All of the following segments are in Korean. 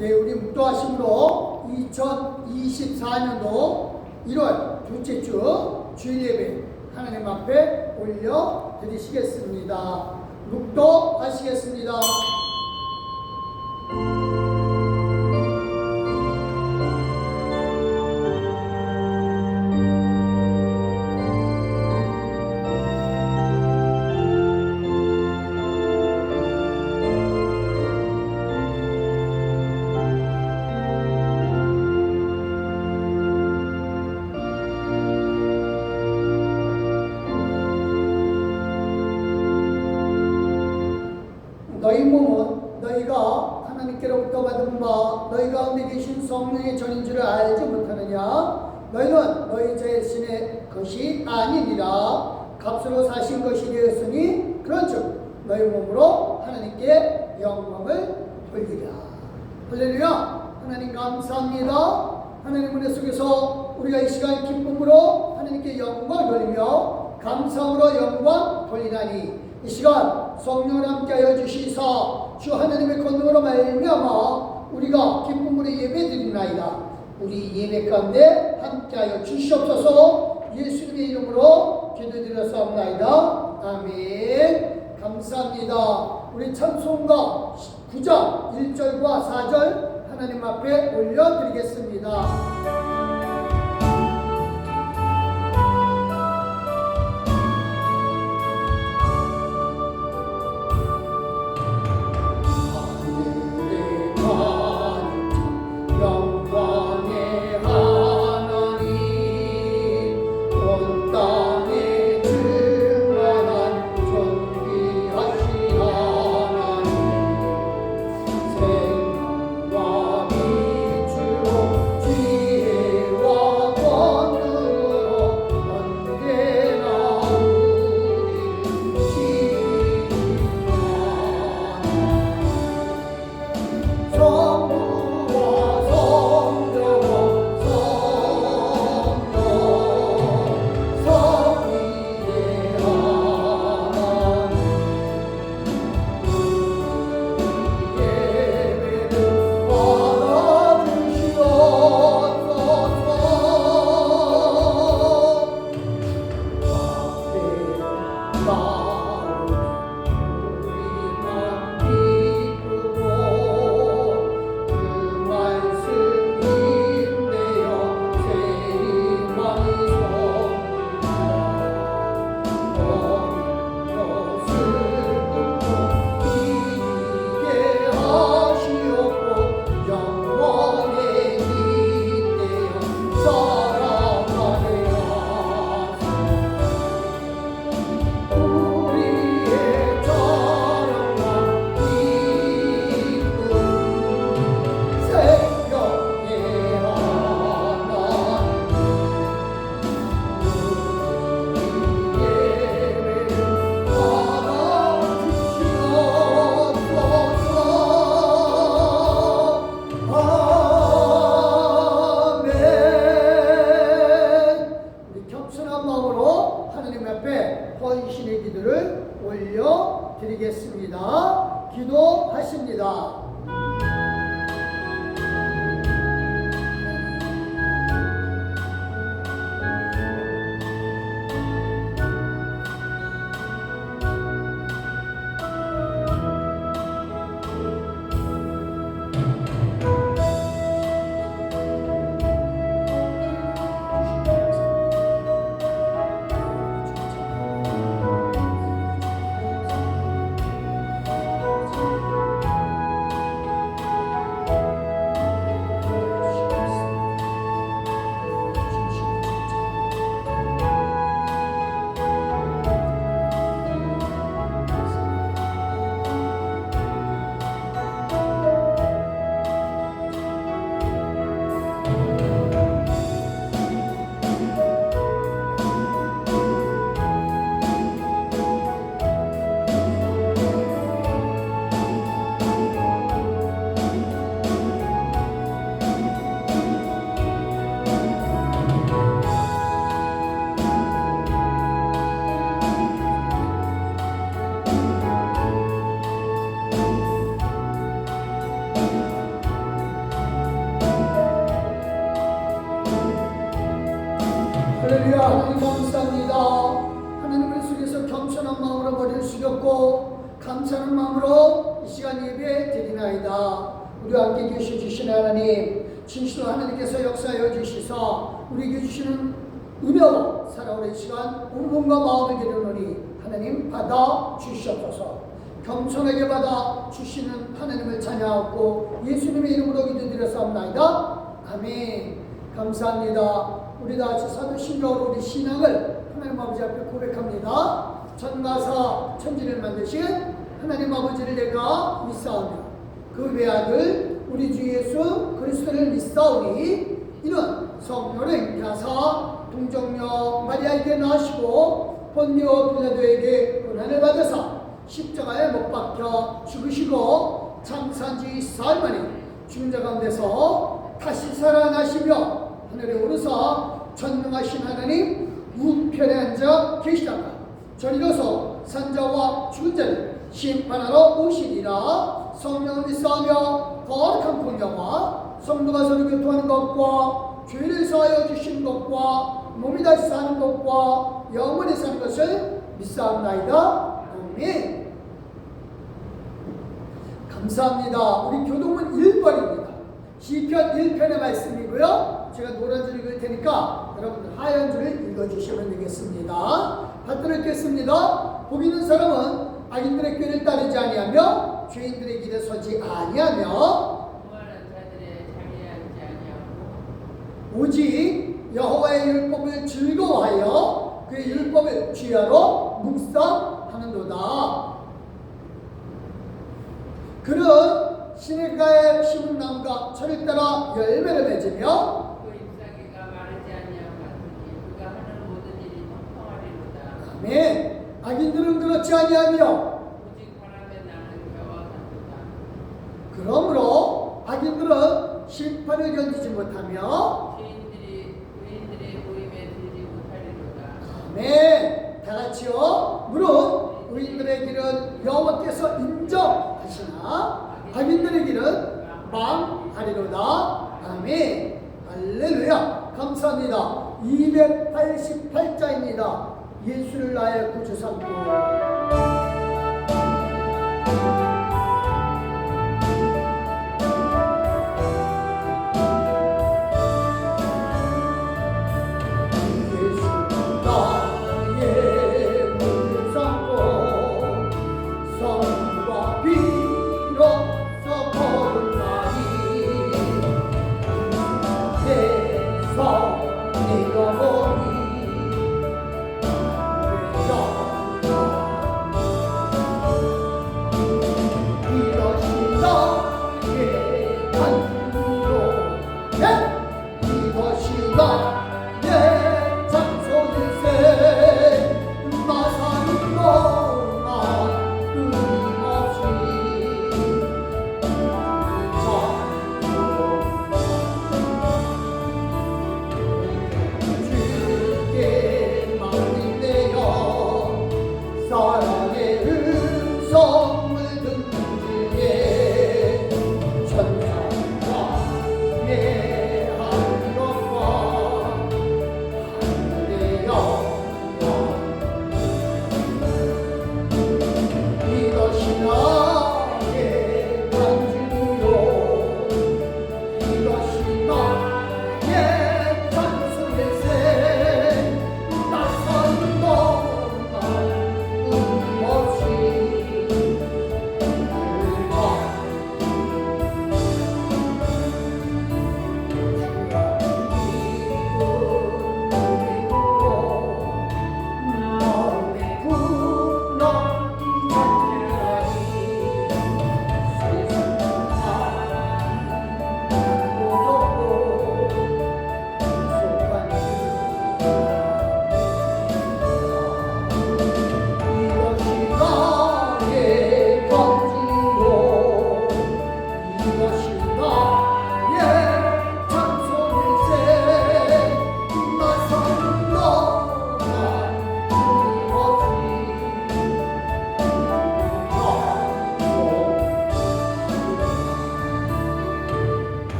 예, 우리 묵도하심으로 2024년도 1월 둘째 주 주일 예배 하나님 앞에 올려 드리시겠습니다. 묵도하시겠습니다. 너희 몸은 너희가 하나님께로부터 받은 바 너희 가운데 계신 성령의 전인 줄을 알지 못하느냐? 너희는 너희 자신의 것이 아니니라. 값으로 사신 것이 되었으니 그런즉 너희 몸으로 하나님께 영광을 돌리라. 할렐루야. 하나님 감사합니다. 하나님 은혜 속에서 우리가 이 시간 기쁨으로 하나님께 영광 돌리며 감사함으로 영광 돌리나니 이 시간 성령을 함께하여 주시사 주 하나님의 권능으로 말미암아 우리가 기쁨으로 예배드리나이다. 우리 예배 가운데 함께하여 주시옵소서. 예수님의 이름으로 기도드렸사옵나이다. 아멘. 감사합니다. 우리 찬송가 9장 1절과 4절 하나님 앞에 올려드리겠습니다. 지혜 주셨고 감사하는 마음으로 이 시간 예배 드리나이다. 우리와 함께 계셔 주신 하나님, 진실로 하나님께서 역사하여 주시사 우리에게 주시는 은혜로 살아오는 이 시간 온 몸과 마음을 드리노니 하나님 받아 주시옵소서. 겸손하게 받아 주시는 하나님을 찬양하고 예수님의 이름으로 기도드렸사옵나이다. 아멘. 감사합니다. 우리 다같이 사도신경으로 우리 신앙을 하나님 아버지 앞에 고백합니다. 천가사 천지를 만드신 하나님 아버지를 내가 믿사오며 그 외아들 우리 주 예수 그리스도를 믿사오니 이는 성령을 인하사 동정녀 마리아에게 낳으시고 본디오 빌라도에게 고난을 받으사 십자가에 못 박혀 죽으시고 장사지 사흘 만에 죽은 자 가운데서 다시 살아나시며 하늘에 오르사 전능하신 하나님 우편에 앉아 계시다가 저리로서 산자와 죽은 자를 심판하러 오시리라. 성령을 믿사오며 거룩한 공경과 성도가 서로 교통하는 것과 죄를 사하여 주신 것과 몸이 다시 사는 것과 영원히 사는 것을 믿사옵나이다. 아멘. 감사합니다. 우리 교동문 1번입니다. 시편 1편의 말씀이고요. 제가 노란 줄 읽을 테니까 여러분들 하얀 줄을 읽어주시면 되겠습니다. 받들어 읽겠습니다. 복 있는 사람은 악인들의 꾀를 따르지 아니하며 죄인들의 길에 서지 아니하며 오직 여호와의 율법을 즐거워하여 그의 율법을 취하러 묵상하는도다. 그는 시냇가에 심은 나무가 철을 따라 열매를 맺으며 그 잎사귀가 마르지 아니하고 같으니 그가 하는 모든 일이 형통하리로다. 아멘. 악인들은 그렇지 아니하며 오직 바람에 나는 겨와 같도다. 그러므로 악인들은 심판을 견디지 못하며 의인들의 모임에 들지 못하리로다. 아멘. 다같이요. 물론 의인들의 길은 여호와께서 인정하시나 악인들의 길은 망하리로다. 아멘. 할렐루야. 감사합니다. 288자입니다. 예수를 나의 구주 삼고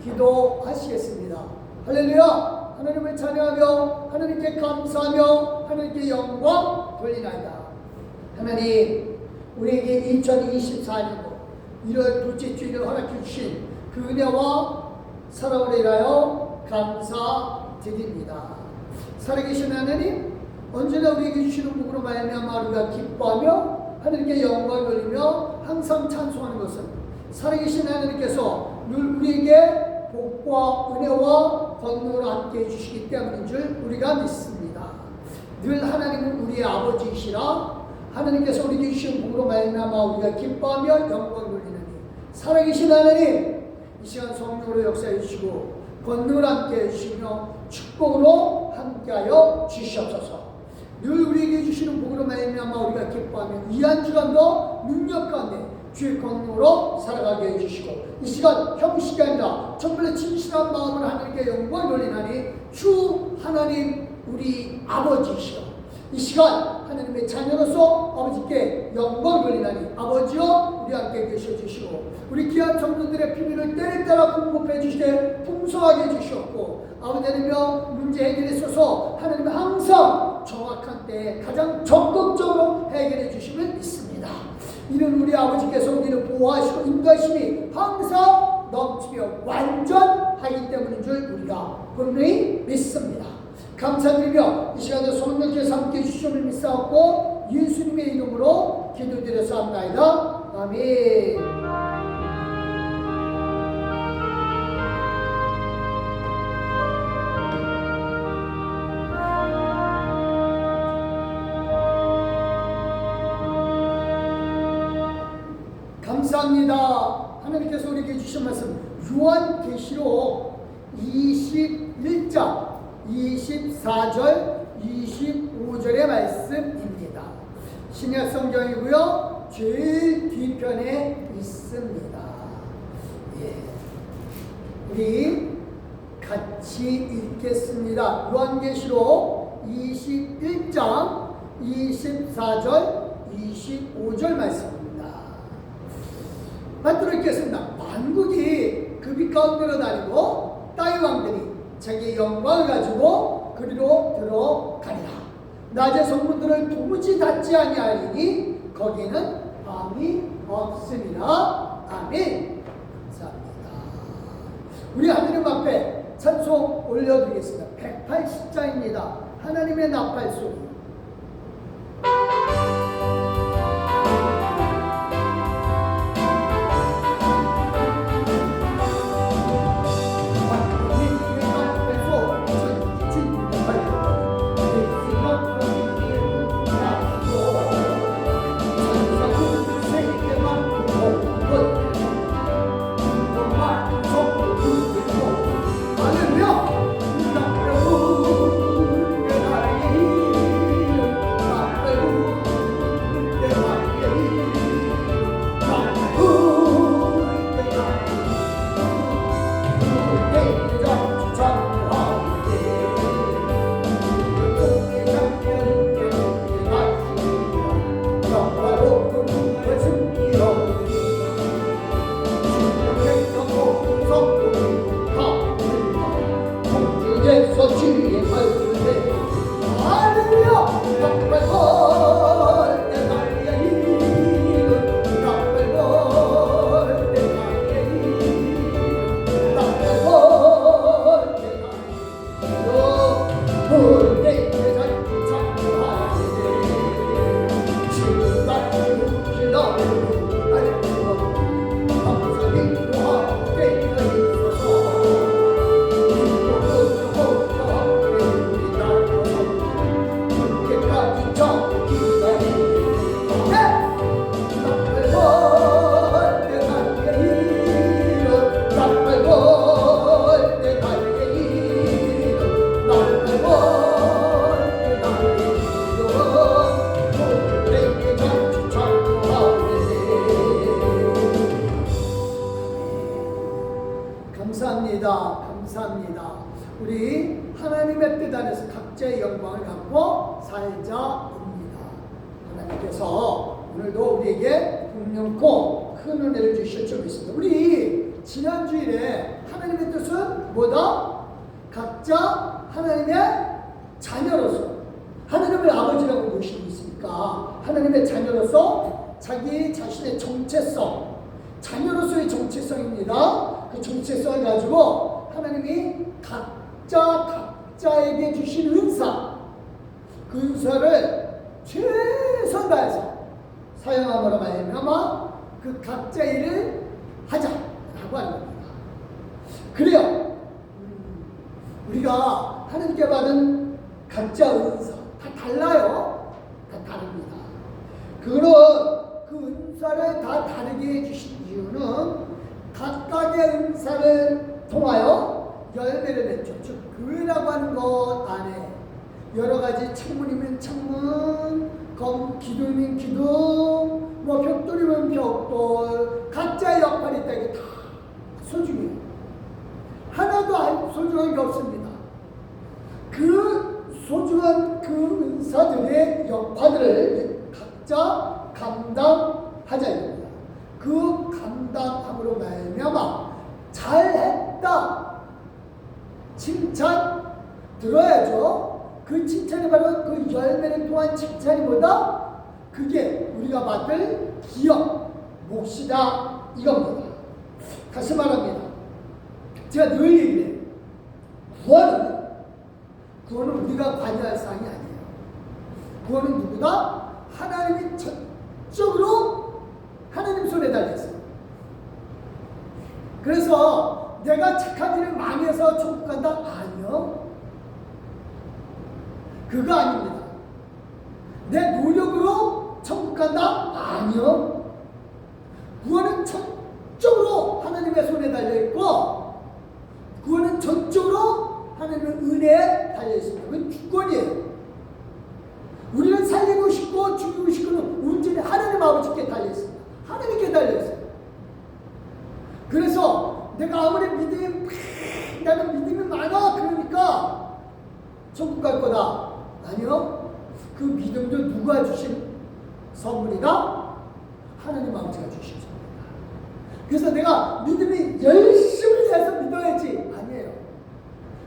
기도하시겠습니다. 할렐루야. 하나님을 찬양하며 돌리나이다. 하나님, 우리에게 2024년도 1월 둘째 주일을 허락해 주신 그 은혜와 사랑을 인하여 감사드립니다. 살아계신 하나님, 언제나 우리에게 주시는 복으로 말미암아 우리가 기뻐하며 하나님께 영광을 돌리며 항상 찬송하는 것은 살아계신 하나님께서 늘 우리에게 복과 은혜와 권능을 함께 해주시기 때문인 줄 우리가 믿습니다. 늘 하나님은 우리의 아버지이시라 하나님께서 우리에게 주신 복으로 말미암아 우리가 기뻐하며 영광을 돌리느니 살아계신 하나님, 이 시간 성령으로 역사해 주시고 권능을 함께 해주시며 축복으로 함께하여 주시옵소서. 늘 우리에게 주시는 복으로 말미암아 우리가 기뻐하며 이 한 주간도 능력 가운데 주의 권능으로 살아가게 해주시고 이 시간 형식이 아니라 정말 진실한 마음으로 하나님께 영광을 돌리나니 주 하나님 우리 아버지이시여, 이 시간 하나님의 자녀로서 아버지께 영광을 돌리나니 아버지여 우리 함께 계셔주시고 우리 귀한 성도들의 필요를 때때로 공급해 주시되 풍성하게 해주시옵고 아버지 하나님여 문제 해결에 있어서 하나님은 항상 정확한 때에 가장 적극적으로 해결해 주심을 믿습니다. 이는 우리 아버지께서 우리를 보호하시고 인도하심이 항상 넘치며 완전하기 때문인 줄 우리가 분명히 믿습니다. 감사드리며 이 시간에 성령께서 함께 해주시음을 믿사옵고 예수님의 이름으로 기도드렸사옵나이다. 아멘. 감사합니다. 하나님께서 우리에게 주신 말씀 요한계시록 21장 24절 25절의 말씀입니다. 신약 성경이고요. 제일 뒤편에 있습니다. 예. 우리 같이 읽겠습니다. 요한계시록 21장 24절 25절 말씀입니다. 만들어 읽겠습니다. 만국이 그 빛 가운데로 다니고 땅의 왕들이 자기의 영광을 가지고 그리로 들어가리라. 낮의 성문들을 도무지 닫지 아니하리니 거기는 밤이 없으리라. 아멘. 감사합니다. 우리 하나님 앞에 찬송 올려드리겠습니다. 180장입니다. 하나님의 나팔 소리. 감사합니다. 우리 하나님의 뜻 안에서 각자의 영광을 갖고 살자입니다. 하나님께서 오늘도 우리에게 분명코 큰 은혜를 주실 줄 믿습니다. 우리 지난 주일에 하나님의 뜻은 뭐다? 각자 하나님의 자녀로서 하나님을 아버지라고 모시고 있습니다. 그러니까 하나님의 자녀로서 자기 자신의 정체성, 자녀로서의 정체성입니다. 그 정체성을 가지고 하나님이 각자에게 주신 은사, 그 은사를 최선 다해서 사용함으로 말미암아 그 각자 일을 하자라고 하는 겁니다. 그래요. 우리가 하나님께 받은 각자 은사 다 달라요. 다 다릅니다. 그 은사를 다 다르게 해주신 이유는 각각의 은사를 통하여 열매를 맺죠. 즉 교회라고 하는 것 안에 여러 가지 창문이면 창문, 기둥이면 기둥, 뭐 벽돌이면 벽돌, 각자의 역할이 있다. 이게 다 소중해요. 하나도 소중한 게 없습니다. 그 소중한 그 은사들의 역할을 각자 감당하자 이겁니다. 그 감당함으로 말미암아 잘했다 칭찬 들어야죠. 그 칭찬이 바로 그 열매를 통한 칭찬이 뭐다? 그게 우리가 받을 기업, 몫이다 이겁니다. 다시 말합니다. 제가 늘 얘기해요. 구원은 우리가 관여할 사항이 아니에요. 구원은 누구다? 하나님이 전적으로 하나님 손에 달려있어요. 그래서 내가 착한 일을 많이 해서 천국 간다? 아니요. 그거 아닙니다. 내 노력으로 천국 간다? 아니요. 구원은 전적으로 하나님의 손에 달려있고 구원은 전적으로 하나님의 은혜에 달려있습니다. 그건 주권이에요. 우리는 살리고 싶고 죽이고 싶고는 온전히 하나님 아버지께 달려있습니다. 하나님께 달려있어요. 그래서 내가 아무리 나는 믿음이 많아 그러니까 천국 갈 거다. 아니요. 그 믿음도 누가 주신 선물이다? 하나님 아버지가 주신 선물이다. 그래서 내가 믿음이 열심히 해서 믿어야지. 아니에요.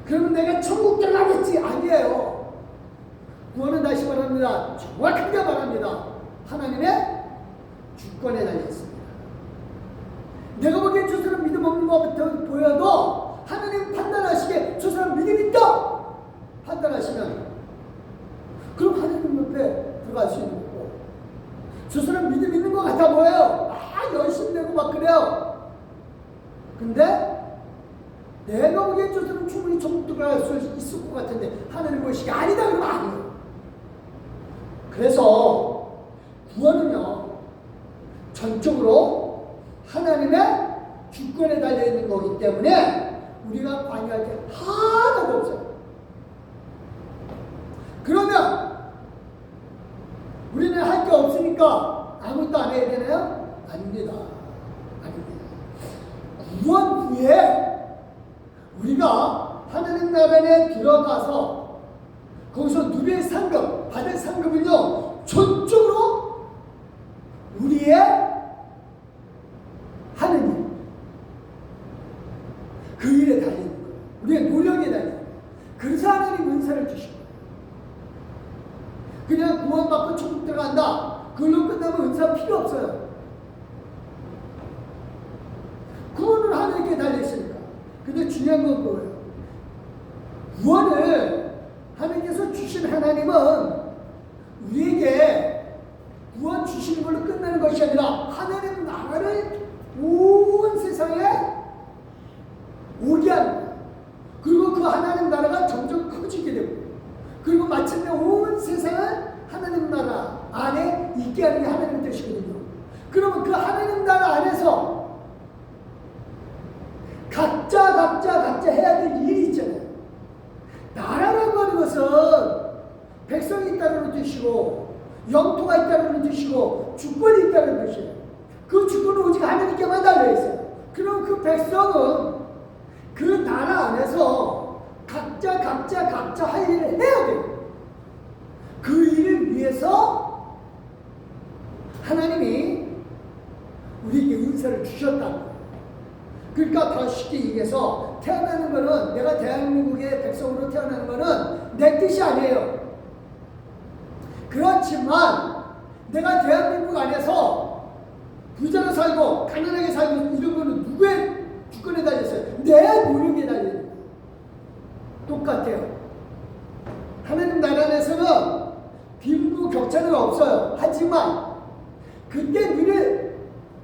그러면 내가 천국 들어가겠지. 아니에요. 구원은 다시 말합니다. 정확하게 말합니다. 하나님의 주권에 달려있습니다. 내가 보기엔 저 사람 믿음 없는 것 같아 보여도 하나님 판단하시기에 저 사람 믿음 있다 판단하시면 그럼 하나님 옆에 들어갈 수 있는 거고 저 사람 믿음 있는 것 같아 보여요. 열심히 내고 막 그래요. 근데 내가 보기엔 저 사람 충분히 천국 들어갈 수 있을 것 같은데 하나님 보시기에 아니다 그러면 아니에요. 그래서 구원은요 전적으로 하나님의 주권에 달려있는 거기 때문에 우리가 관여할 게 하나도 없어요. 그러면 우리는 할 게 없으니까 아무것도 안 해야 되나요? 아닙니다. 아닙니다. 구원 후에 우리가 하나님 나라에 들어가서 거기서 누릴 상급, 받을 상급은요 전적으로 우리의 하느님 그 일에 달리는 거예요. 우리의 노력에 달리는 거예요. 그래서 하나님 은사를 주신 거예요. 그냥 구원받고 천국 들어간다 그걸로 끝나면 은사 필요 없어요. 구원은 하나님께 달려있으니까. 근데 중요한 건 뭐예요? 구원을 하나님께서 주신 하나님은 우리에게 구원 주시는 걸로 끝나는 것이 아니라 하나님 나라를 온 세상에 오게 하는 거예요. 그리고 그 하나님 나라가 점점 커지게 되고 그리고 마침내 온 세상을 하나님 나라 안에 있게 하는 게 하나님 뜻이거든요. 그러면 그 하나님 나라 안에서 각자 해야 될 일이 있잖아요. 나라라고 하는 것은 백성이 있다는 뜻이고 영토가 있다는 뜻이고 주권이 있다는 뜻이에요. 그 주권은 오직 하나님께만 달려있어요. 그럼 그 백성은 그 나라 안에서 각자 할 일을 해야 돼요. 그 일을 위해서 하나님이 우리에게 은사를 주셨다는 거예요. 그러니까 더 쉽게 얘기해서 태어나는 거는 내가 대한민국의 백성으로 태어나는 거는 내 뜻이 아니에요. 그렇지만 내가 대한민국 안에서 부자로 살고 가난하게 살고 이런 거는 누구의 주권에 달렸어요? 내 노력에 달려있는 거예요. 똑같아요. 하나님 나라 안에서는 빈부격차는 없어요. 하지만 그때 너네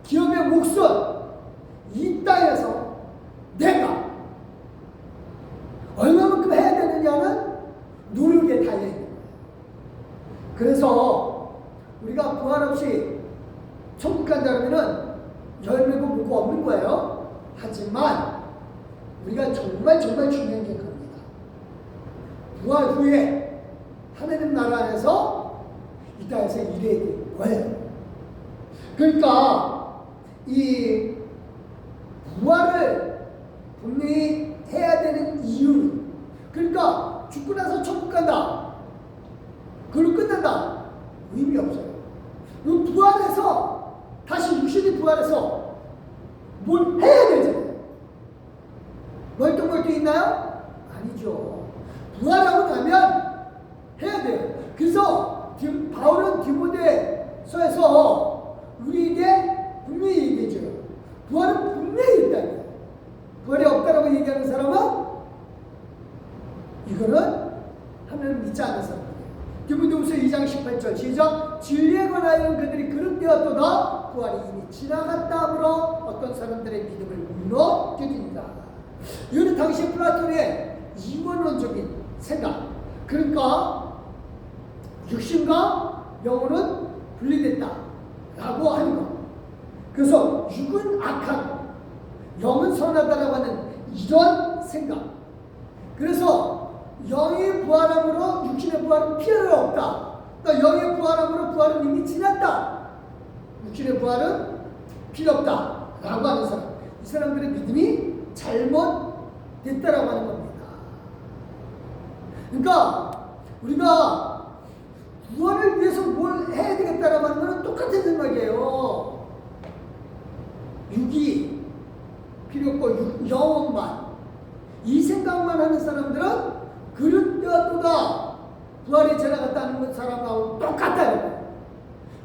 기업의 몫은 이 땅에서 내가 얼마만큼 해야 되느냐는 노력에 달려있는 거예요. 그래서 우리가 부활 없이 천국 간다면은 열매고 뭐고 없는 거예요. 하지만 우리가 정말 중요한 게 그겁니다. 부활 후에 하나님 나라 안에서 이 땅에서 일해야 되는 거예요. 그러니까 이 부활을 분명히 해야 되는 이유는, 그러니까 죽고 나서 천국 간다, 그걸로 끝난다, 의미 없어요. 그 부활해서 다시 육신이 부활해서 뭘 해야 되잖아요. 멀뚱멀뚱 있나요? 아니죠. 부활하고 나면 해야 돼요. 그래서 바울은 디모데서에서 우리에게 분명히 얘기해줘요. 부활은 분명히 있다고요. 부활이 없다라고 얘기하는 사람은 이거는 하나님 믿지 않는 사람이에요. 디모데후서 2장 18절 시작. 진리에 관하여는 그들이 그릇되었도다 부활이 이미 지나갔다 하므로 어떤 사람들의 믿음을 무너뜨린다. 이거는 당시 플라톤의 이원론적인 생각. 그러니까 육신과 영혼은 분리됐다 라고 하는 것. 그래서 육은 악하고 영은 선하다라고 하는 이런 생각. 그래서 영이 부활함으로 육신의 부활은 필요 없다. 그러니까 영이 부활함으로 부활은 이미 지났다. 육신의 부활은 필요 없다 라고 하는 사람. 이 사람들의 믿음이 잘못됐다라고 하는 겁니다. 그러니까 우리가 부활을 위해서 뭘 해야 되겠다라고 하는 것은 똑같은 생각이에요. 육이 필요 없고 영혼만, 이 생각만 하는 사람들은 그릇되었도다 부활이 지나갔다는 사람하고 똑같다는 거예요.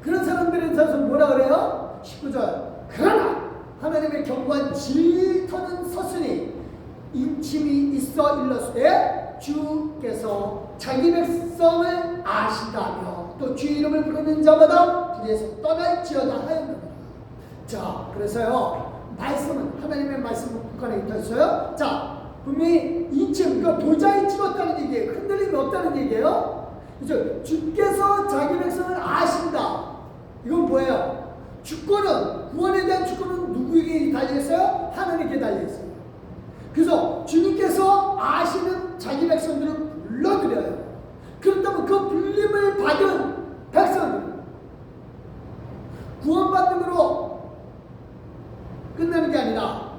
그런 사람들에 대해서 뭐라 그래요? 19절. 그러나 하나님의 경고한 질터는 섰으니 인침이 있어 일렀으되 주께서 자기 백성을 아신다며 또 주 이름을 부르는 자마다 불에서 떠날지어다 하였느니라. 자, 그래서요, 말씀은 하나님의 말씀은 국간에 있었어요. 자, 분명히 인침, 그러니까 도장이 찍었다는 얘기예요. 흔들림이 없다는 얘기예요. 그죠? 주께서 자기 백성을 아신다. 이건 뭐예요? 주권은, 구원에 대한 주권은 누구에게 달려있어요? 하나님께 달려있어요. 그래서 주님께서 아시는 자기 백성들을 불러들여요. 그렇다면 그 불림을 받은 백성들, 구원받음으로 끝나는 게 아니라,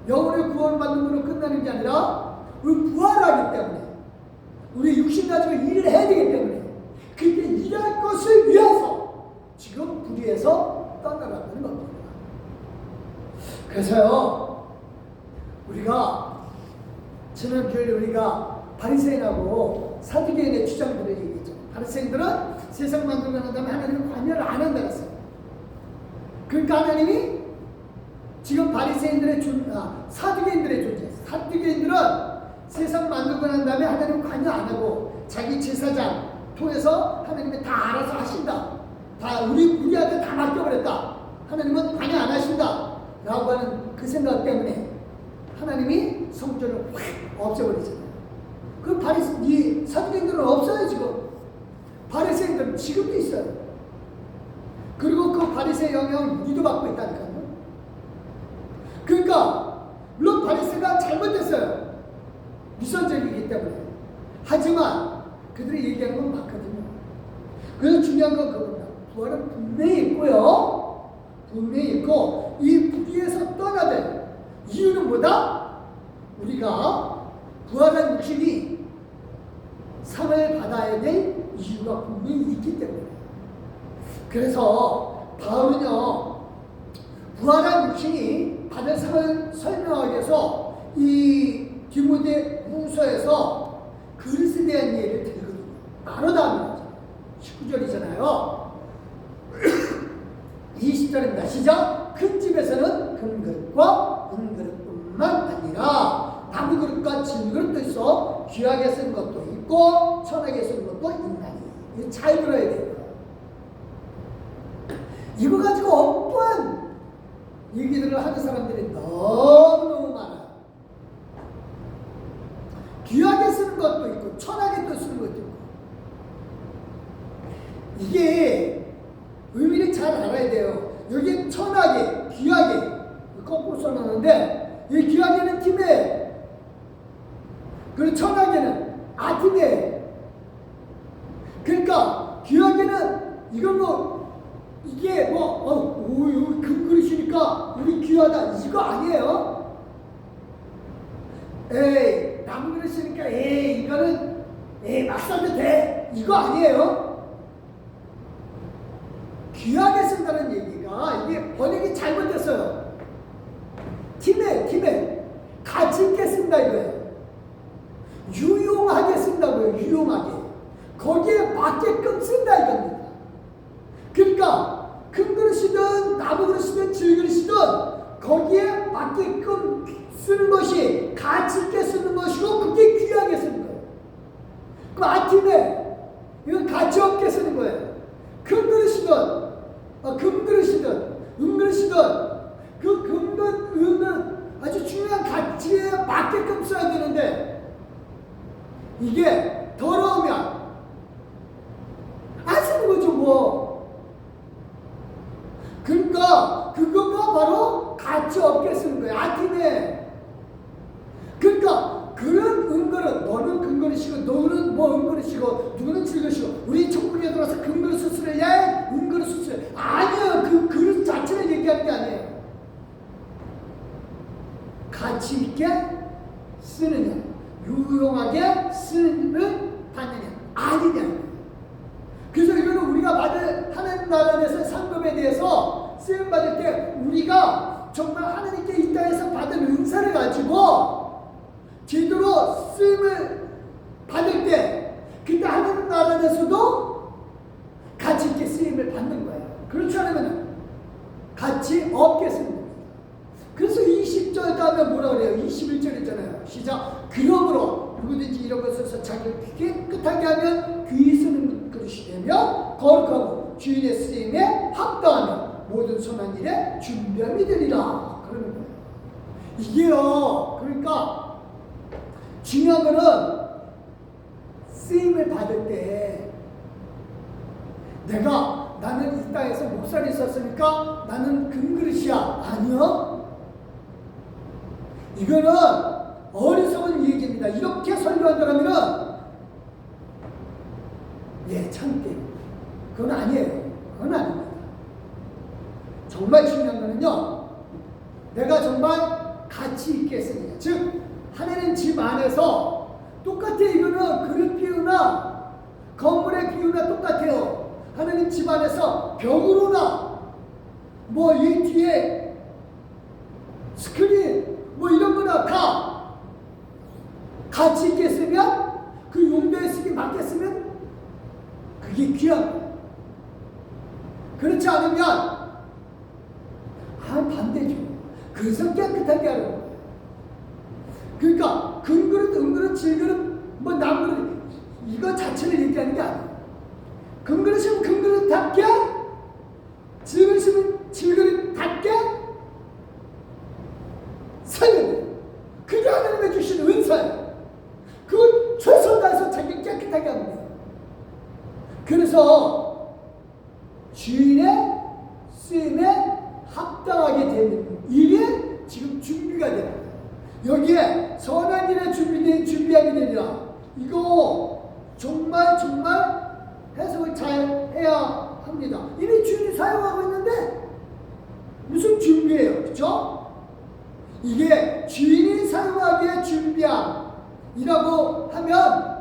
영혼의 구원받음으로 끝나는 게 아니라, 우리 부활하기 때문에, 우리 육신 가지고 일을 해야 되기 때문에, 그때 일할 것을 위해서 지금 불의에서 떠나가는 겁니다. 그래서요, 우리가 지난 주일에 우리가 바리새인하고 사두개인의 주장들을 얘기했죠. 바리새인들은 세상 만들고 난 다음에 하나님을 관여를 안 한다 했어요. 그러니까 하나님이 지금 바리새인들의 사두개인들의 존재, 사두개인들은 세상 만들고 난 다음에 하나님 관여 안 하고 자기 제사장 통해서 하나님이 다 알아서 하신다. 다 우리한테 다 맡겨버렸다. 하나님은 관여 안 하신다. 라고 하는 그 생각 때문에 하나님이 성전을 확 없애버리잖아요. 그 이 사두개인들은 없어요, 지금. 바리새인들은 지금도 있어요. 그리고 그 바리새 영향을 우리도 받고 있다니까요. 그러니까 물론 바리새가 잘못됐어요. 미선적이기 때문에. 하지만 그들이 얘기하는 건 맞거든요. 그래서 중요한 건 그겁니다. 부활은 분명히 있고요. 분명히 있고 이 불의에서 떠나야 될 이유는 뭐다? 우리가 부활한 육신이 상을 받아야 될 이유가 분명히 있기 때문에. 그래서 바울은요, 부활한 육신이 받을 상을 설명하기 위해서 이 디모데후서에서 그릇에 대한 예를 들거든요. 바로 다음에 19절이잖아요. 시작. 큰 집에서는 큰 그릇과 은 그릇뿐만 아니라 나무 그릇과 진 그릇도 있어 귀하게 쓴 것도 있고 천하게 쓴 것도 있나니. 이거 잘 들어야 돼요. 이거 가지고 엉뚱한 얘기들을 하는 사람들이 너무너무 많아요. 귀하게 쓰는 것도 있고 천하게 또 쓰는 것도 있고. 이게 의미를 잘 알아야 돼요. 여기 천하게, 귀하게 거꾸로 써놨는데 이 귀하게는 팀에, 그리고 천하게는 아팀에. 그러니까 귀하게는 이건 뭐 이게 금 그릇이니까 우리 귀하다 이거 아니에요. 에이 나무 그릇이니까 에이 이거는 막 써도 돼 이거 아니에요. 귀하게 쓴다는 얘기가 이게 번역이 잘못됐어요. 팀에 가치 있게 쓴다 이거예요. 유용하게 쓴다고요. 유용하게 거기에 맞게끔 쓴다 이겁니다. 그러니까 큰 그릇이든 나무 그릇이든 질 그릇이든 거기에 맞게끔 쓰는 것이 가치 있게 쓰는 것이고 그게 귀하게 쓰는 거예요. 그 아팀에 이건 가치 없게 쓰는 거예요. 큰 그릇이든 금 그릇이든 은 그릇이든 그 금은 은은 아주 중요한 가치에 맞게끔 써야 되는데 이게 더러우면 안 쓰는 거죠 뭐. 그러니까 그거가 바로 가치 없게 쓰는 거예요. 아팀에. 그러니까 그런 은그릇, 너는 금그릇이고 너는 뭐 은그릇이고 누구는 질그릇이고 우리 천국에 들어와서 금그릇 수술을 해 은그릇 수술을 아니에요. 그 그릇 자체를 얘기하는 게 아니에요. 가치 있게 쓰느냐 유용하게 쓰는 받느냐 아니냐. 그래서 이거는 우리가 받을 하나님 나라에서 상급에 대해서 쓰임 받을 때 우리가 정말 하나님께 이 땅에서 받은 은사를 가지고 제대로 쓰임을 받을 때 그때 하나님 나라에서도 가치 있게 쓰임을 받는 거예요. 그렇지 않으면 가치 없게 쓰는 겁니다. 그래서 20절 다음에 뭐라 그래요? 21절이잖아요. 시작. 그러므로 누구든지 이런 것에서 자기를 깨끗하게 하면 귀히 쓰는 그릇이 되며 거룩하고 주인의 쓰임에 합당하며 모든 선한 일에 준비함이 되리라. 그러는 거예요. 이게요. 그러니까 중요한 거는 쓰임을 받을 때 나는 이 땅에서 목살이 있었으니까 나는 금그릇이야. 아니요. 이거는 어리석은 얘기입니다. 이렇게 설교한다면은 참게. 그건 아니에요. 그건 아닙니다. 정말 중요한 거는요. 내가 정말 가치 있게 쓰느냐. 즉 하나님 집 안에서 똑같아. 이거는 그릇 비유나 건물의 비유나 똑같아요. 하나님 집 안에서 벽으로나 뭐 이 뒤에 스크린 뭐 이런 거나 다 가치 있게 쓰면 그 용도에 쓰기 맞게 쓰면 그게 귀한 거예요. 그렇지 않으면 반대죠. 그래서 깨끗하게 하는 거예요. 그러니까 금그릇, 은그릇, 질그릇, 뭐 남그릇 이거 자체를 얘기하는 게 아니에요. 금그릇이면 금그릇답게, 질그릇이면 질그릇답게 살려요. 그게 하나님의 주신 은사예요. 그걸 최선 다해서 자기 깨끗하게 하는 거예요. 그래서 주인의 쓰임에 합당하게 되는 일이 지금 준비가 되는 거예요. 여기에 선한 일에 준비하게 되리라. 이거 정말 해석을 잘 해야 합니다. 이미 주인이 사용하고 있는데 무슨 준비예요? 그렇죠? 이게 주인이 사용하기에 준비함이라고 하면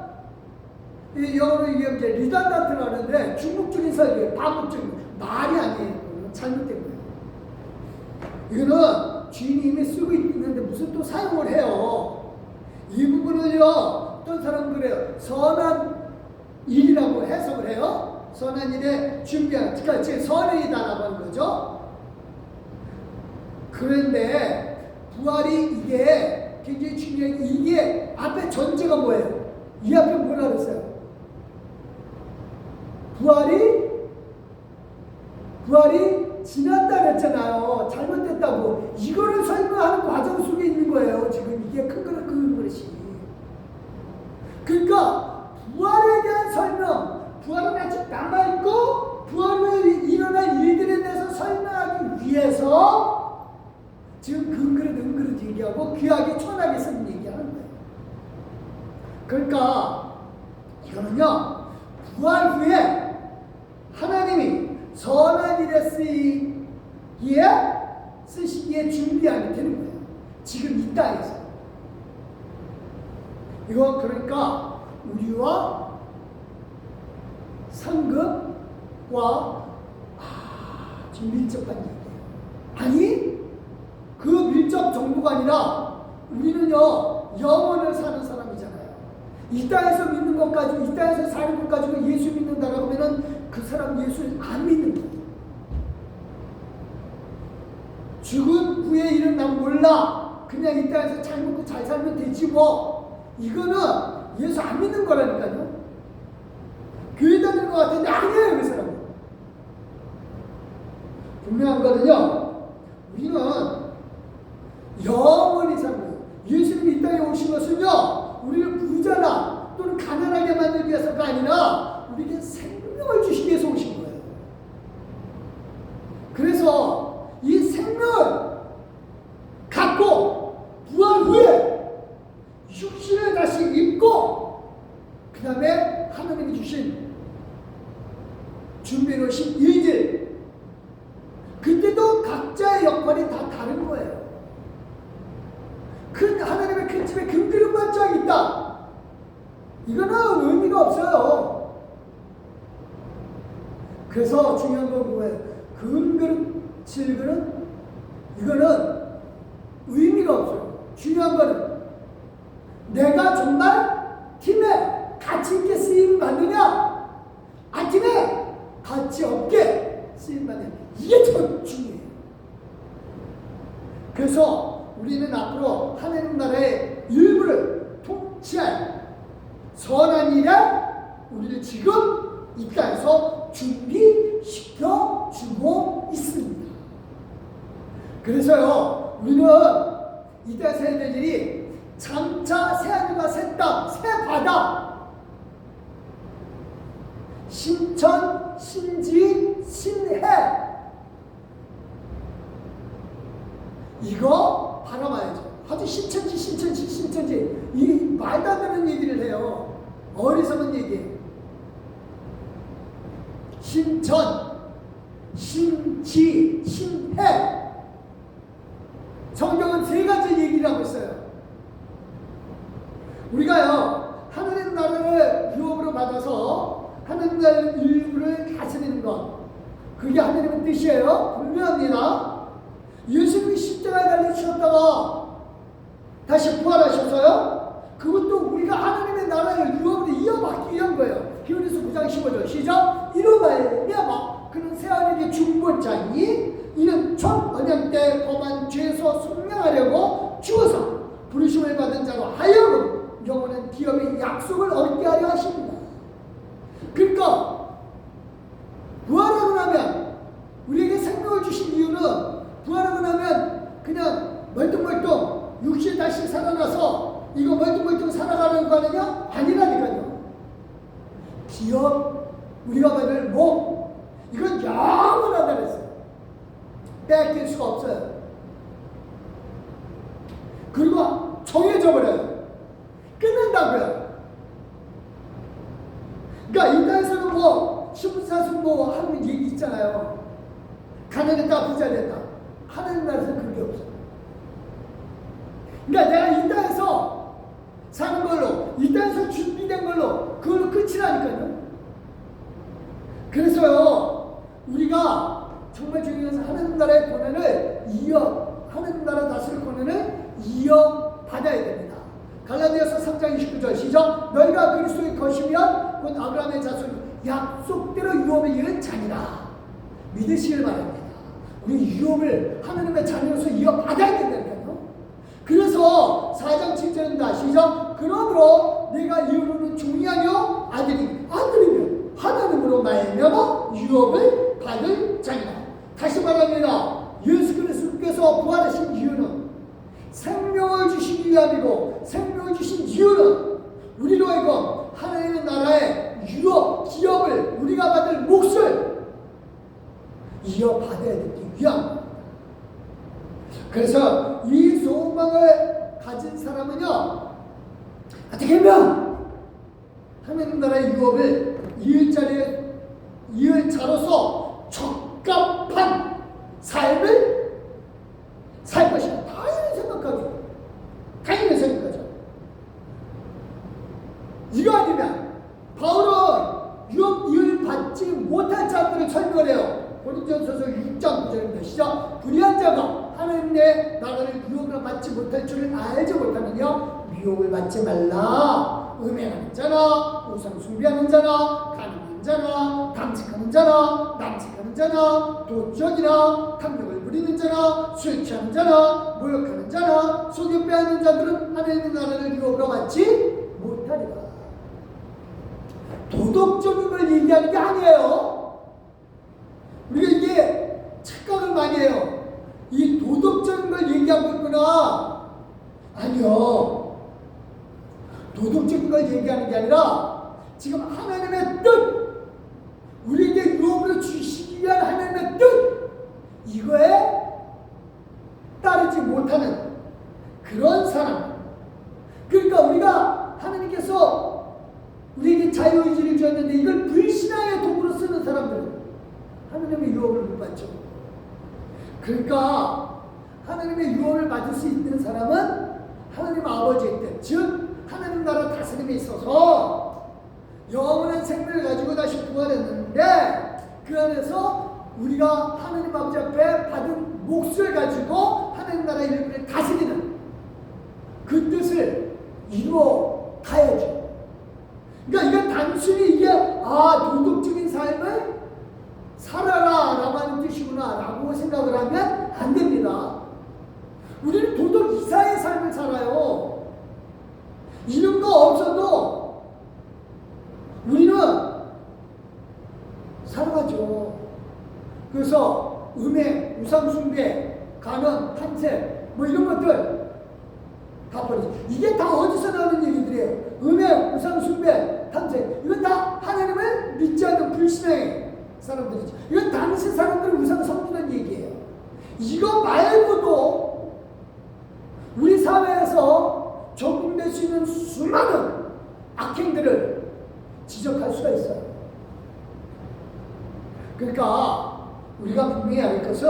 영어로 이게 이제 리단단트라는데 중국적인 설교예요. 반복적인 말이 아니에요. 잘못된 거예요. 이거는 주인이 이미 쓰고 있는데 무슨 또 사용을 해요. 이 부분을요. 어떤 사람은 그래요. 선한 일이라고 해석을 해요. 선한 일에 준비하는, 그러니까 지금 선의다라고 하는 거죠. 그런데 부활이 이게 굉장히 중요한 게 이게 앞에 전제가 뭐예요? 이 앞에 뭐라 그랬어요? 부활이 지났다 그랬잖아요. 잘못됐다고. 이거를 설명하는 과정 속에 있는 거예요. 지금 이게 큰 그릇이. 그러니까 부활에 대한 설명, 부활은 아직 남아있고 부활로 일어날 일들에 대해서 설명하기 위해서 지금 근그릇 얘기하고 귀하게 초라하게 쓰는 얘기하는 거예요. 그러니까 이거는요, 부활 후에 하나님이 선한 일에 쓰시기에 준비하면 되는 거예요. 지금 이 땅에서. 이건 그러니까 우리와 상급과 아주 밀접한 얘기예요. 아니, 그 밀접 정도가 아니라 우리는요, 영원을 사는 사람이잖아요. 이 땅에서 믿는 것 가지고, 이 땅에서 사는 것 가지고 예수 믿는다라고 하면은 그 사람 예수를 안 믿는 거예요. 죽은 후에 일은 난 몰라. 그냥 이 땅에서 잘 먹고 잘 살면 되지 뭐. 이거는 예수 안 믿는 거라니까요. 교회 다니는 것 같은데 아니에요, 그 사람은. 분명한 거는요, 우리는 영원히 사는 거예요. 예수님이 이 땅에 오신 것은요, 우리를 부자나 또는 가난하게 만들기 위해서가 아니라 우리에게 생명을 주시기 위해서 오신 거예요. 그래서 이 생명을 갖고 부활 후에 육신을 다시 입고 그 다음에 하나님이 주신 준비해 놓으신 일들, 그때도 각자의 역할이 다 다른 거예요. 하나님의 큰 집에 금그릇만 쫙 있다, 이거는 의미가 없어요. 그래서 중요한 건 뭐예요? 금그릇, 질그릇, 이거는 의미가 없어요. 중요한 거는 내가 정말 팀에 가치 있게 쓰임 받느냐, 팀에 가치 없게 쓰임 받느냐, 이게 더 중요해요. 그래서 우리는 앞으로 하나님 나라의 일부를 통치할 선한 일에 우리를 지금 이 땅에서 준비시켜 주고 있습니다. 그래서요, 우리는 이 땅에서 해야 될 일이 장차 새하늘과 새 땅, 새 바다, 신천, 신지, 신해, 이거 바라봐야죠. 아주 신천지 이 말도 안 되는 얘기를 해요. 어리석은 얘기예요. 신천, 신지, 신해, 성경은 세 가지 얘기를 하고 있어요. 우리가요, 하나님 나라를 유업으로 받아서 하나님 나라의 일부를 다스리는 것, 그게 하나님의 뜻이에요. 분명합니다. 예수님이 십자가에 달리셨다가 다시 부활하셔서요, 그것도 우리가 하나님의 나라를 유업으로 이어받기 위한 거예요. 히브리서 9장 15절 시작. 이로 말미암아 그는 새하늘의 중보자니 이는 첫 언약 때 범한 죄에서 속량하려고 주어서 부르심을 받은 자로 하여금 영원한 기업의 약속을 얻게 하려 하십니다. 그러니까 부활하고 나면 우리에게 생명을 주신 이유는, 부활하고 나면 그냥 멀뚱멀뚱 육신 다시 살아나서 이거 멀뚱멀뚱 살아가는 거 아니냐? 아니라니까요. 기업, 우리가 받을 몸, 이건 영원하다 그랬어요. 뺏길 수가 없어요. 그리고 정해져 버려요. 끝난다고요. 그러니까 이 땅에서는 뭐 신분사수 뭐 하는 얘기 있잖아요. 가난했다, 부자 됐다. 하나님 나라에서는 그게 없어요. 그러니까 내가 이 땅에서 사는 걸로, 이 땅에서 준비된 걸로, 그걸로 끝이라니까요. 그래서요, 우리가 정말 중요해서 하나님 나라의 권한을 하나님 나라 다스릴 권한을 이어받아야 됩니다. 갈라디아서 3장 29절 시작. 너희가 그리스도의 것이면 곧 아브라함의 자손이 약속대로 유업에 이른 자니라. 믿으시길 바랍니다. 우리 유업을 하나님의 자녀로서 이어받아야 된다니까요. 그래서 4장 7절입니다. 시작. 그러므로 내가 이르는 종이 아니요 아들이면 하나님으로 말미암아 유업을 받을 자니라. 다시 말합니다. 예수 그리스도께서 부활하신 이유는 생명을 주시기 위함이고, 생명을 주신 이유는 우리로 하여금 하나님의 나라의 유업, 기업을, 우리가 받을 몫을 이어받아야 되기 위함. 그래서 이 소망을 가진 사람은요, 어떻게 하면 하나님 나라의 유업을 이을 자로서 적합한 삶을 살 것이다. 당연히 생각하죠. 이거 아니면 바울은 유업 이을 받지 못할 자들을 설명을 해요. 고린도전서 6장 9절입니다. 시작. 불의한 자가 하나님의 나라를 유업으로 받지 못할 줄을 알지 못하느냐. 유업을 받지 말라. 음행하는 자나 우상 숭배하는 자나 가늠하는 자나 담직하는 자나 남직하는 자나 도적이나 탐욕을 부리는 자나 술 취하는 자나 모욕하는 자나 속여 빼앗는 자들은 하나님의 나라를 유업으로 받지 못하리라. 도덕적인 걸 얘기하는 게 아니에요. 우리가 이게 착각을 많이 해요. 이 도덕적인 걸 얘기하고 있구나. 아니요. 도덕적인 걸 얘기하는 게 아니라 지금 하나님의 뜻, 우리에게 유업으로 주시기 위한 하나님의 뜻, 이거에 따르지 못하는 그런 사람. 그러니까 우리가 하나님께서 우리에게 자유의지를 주었는데 이걸 불신앙의 도구로 쓰는 사람들은 하나님의 유업을 못 받죠. 그러니까 하나님의 유업을 받을 수 있는 사람은 하나님 아버지의 뜻, 즉 하나님 나라 다스림에 있어서 영원한 생명을 가지고 다시 부활했는데 그 안에서 우리가 하나님 아버지 앞에 받은 몫을 가지고 하나님 나라의 일꾼을 다스리는 그 뜻을 이루어 가야죠. 그러니까 이건 단순히 이게 도덕적인 삶을 살아라 라고 하는 뜻이구나 라고 생각을 하면 안 됩니다. 우리는 도덕 이사의 삶을 살아요. 이런 거 없어도 우리는 살아가죠. 그래서 음행, 우상숭배, 간음, 탐색 뭐 이런 것들 다 버리죠. 이게 다 어디서 나오는 얘기들이에요. 음행, 우상숭배, 탐색 이건 다 하나님을 믿지 않는 불신의 사람들이죠. 이건 당시 사람들을 우상 섬기는 얘기예요. 이거 말고도 우리 사회에서 적용될 수 있는 수많은 악행들을 지적할 수가 있어요. 그러니까 우리가 분명히 알 것은